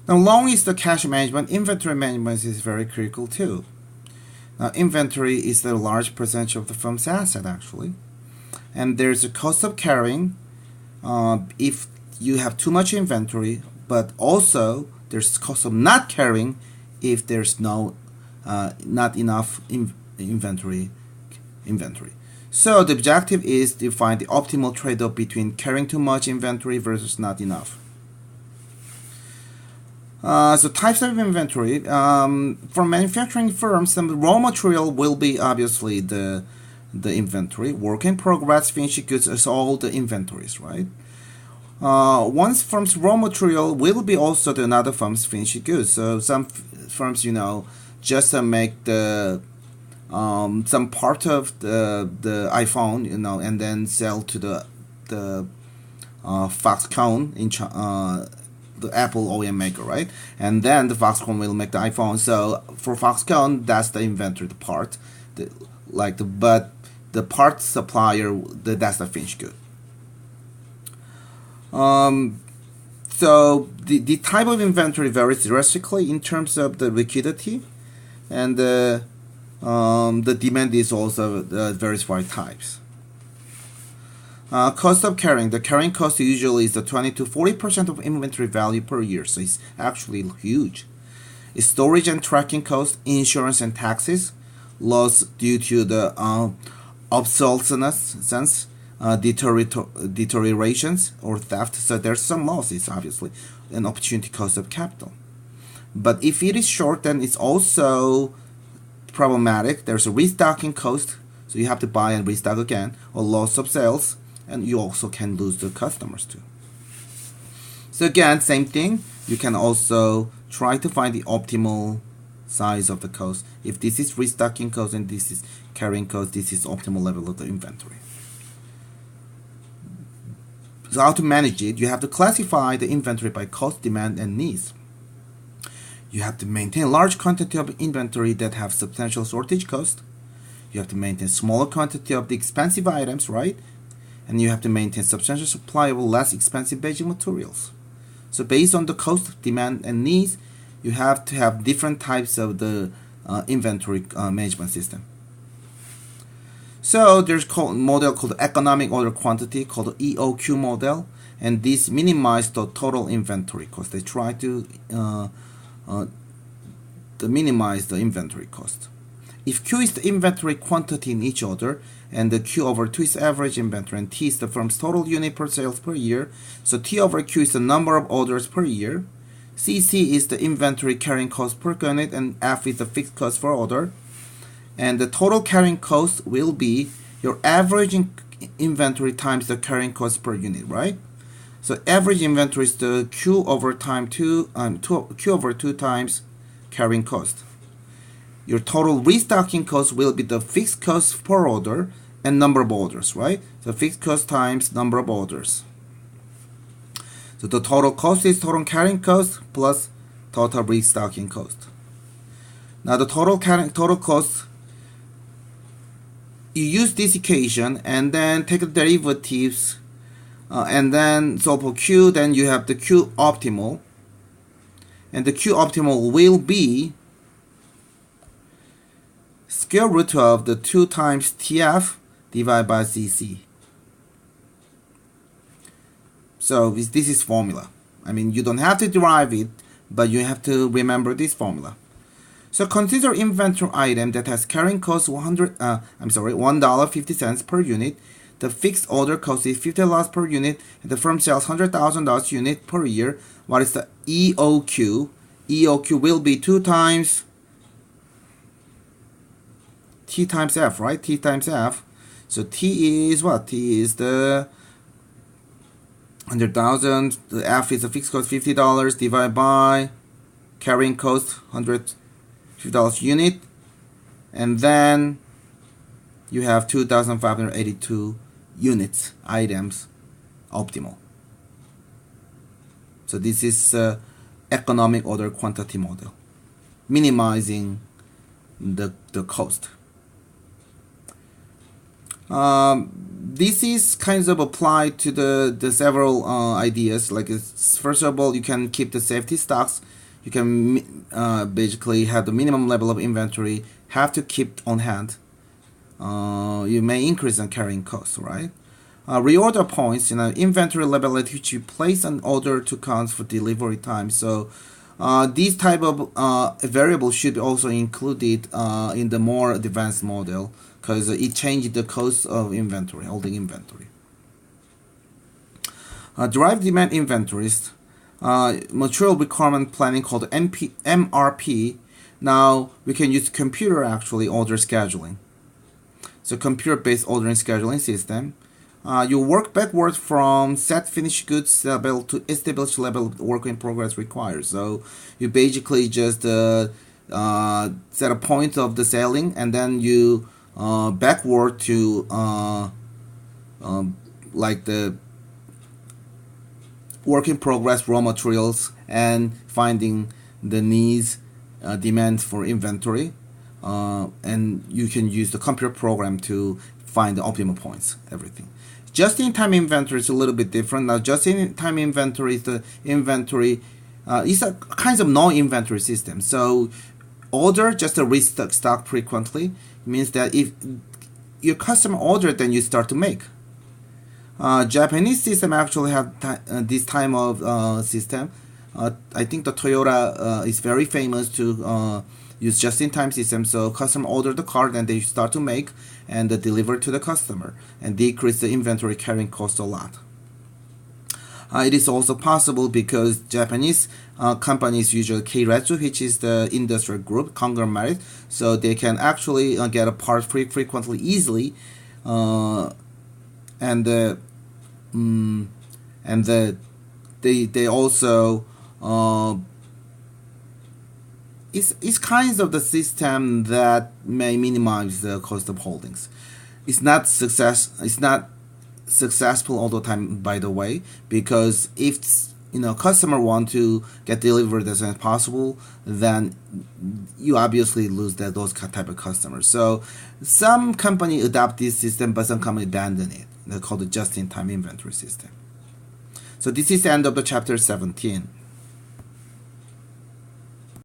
Now, along with the cash management, inventory management is very critical too. Now, inventory is the large percentage of the firm's asset actually, and there's a cost of carrying if you have too much inventory, but also there's cost of not carrying if there's not enough inventory. So the objective is to find the optimal trade-off between carrying too much inventory versus not enough. So types of inventory. For manufacturing firms, some raw material will be obviously the inventory. Work in progress, finished goods is all the inventories, right? One firm's raw material will be also the another firm's finished goods. So some firms, just make the some part of the iPhone, and then sell to the Foxconn the Apple OEM maker, right? And then the Foxconn will make the iPhone. So for Foxconn, that's the inventory, the part, but the part supplier, that's the finished good. So the type of inventory varies drastically in terms of the liquidity, and the demand is also varies by types. Cost of carrying. The carrying cost usually is the 20 to 40% of inventory value per year, so it's actually huge. It's storage and tracking cost, insurance and taxes, loss due to the obsolescence, deteriorations or theft. So there's some losses, obviously, and opportunity cost of capital. But if it is short, then it's also problematic. There's a restocking cost, so you have to buy and restock again, or loss of sales, and you also can lose the customers too. So again, same thing. You can also try to find the optimal size of the cost. If this is restocking cost and this is carrying cost, this is optimal level of the inventory. So how to manage it? You have to classify the inventory by cost, demand, and needs. You have to maintain a large quantity of inventory that have substantial shortage cost. You have to maintain smaller quantity of the expensive items, right? And you have to maintain substantial supply of less expensive basic materials. So based on the cost, demand, and needs, you have to have different types of the inventory management system. So there's a model called economic order quantity called the EOQ model, and this minimizes the total inventory cost. They try to minimize the inventory cost. If Q is the inventory quantity in each order, and the Q over 2 is average inventory, and T is the firm's total unit per sales per year, so T over Q is the number of orders per year, CC is the inventory carrying cost per unit, and F is the fixed cost per order, and the total carrying cost will be your average inventory times the carrying cost per unit, right? So average inventory is the Q over Q over 2 times carrying cost. Your total restocking cost will be the fixed cost per order and number of orders, right? So fixed cost times number of orders. So the total cost is total carrying cost plus total restocking cost. Now the total cost, you use this equation and then take the derivatives and then solve for Q, then you have the Q optimal, and the Q optimal will be square root of the 2 times TF divided by CC. So this is formula. I mean, you don't have to derive it, but you have to remember this formula. So consider inventory item that has carrying cost $1.50 per unit. The fixed order cost is $50 per unit, and the firm sells $100,000 unit per year. What is the EOQ? EOQ will be 2 times T times F, right? T times F. So T is what? T is the 100,000. The F is the fixed cost $50 divided by carrying cost $150 unit, and then you have 2,582 units items optimal. So this is economic order quantity model, minimizing the cost. this is kind of applied to the several ideas. Like first of all, you can keep the safety stocks. You can basically have the minimum level of inventory have to keep on hand. You may increase on carrying costs, right? Reorder points, inventory level at which you place an order to count for delivery time. So these type of variables should be also included in the more advanced model, because it changes the cost of inventory, holding inventory. Derived-Demand inventories, material requirement planning called MRP. Now we can use computer actually order scheduling. So computer-based ordering scheduling system. You work backwards from set finished goods level to established level of work in progress required. So you basically just set a point of the selling, and then you backward to like the work in progress raw materials and finding the needs, demand for inventory, and you can use the computer program to find the optimal points, everything. Just-in-time inventory is a little bit different. Now, just-in-time inventory is the inventory, it's a kind of non-inventory system. So, order just to restock stock frequently. It means that if your customer order, then you start to make. Japanese system actually have this type of system. I think the Toyota is very famous to use just-in-time system. So customer order the car, then they start to make and deliver to the customer and decrease the inventory carrying cost a lot. It is also possible because Japanese companies usually Keiretsu, which is the industrial group conglomerate, so they can actually get a part frequently easily, they also it's kind of the system that may minimize the cost of holdings. It's not successful all the time, by the way, because if customer want to get delivered as soon as possible, then you obviously lose those type of customers. So some company adopt this system, but some company abandon it. They're called the just-in-time inventory system. So this is the end of the chapter 17.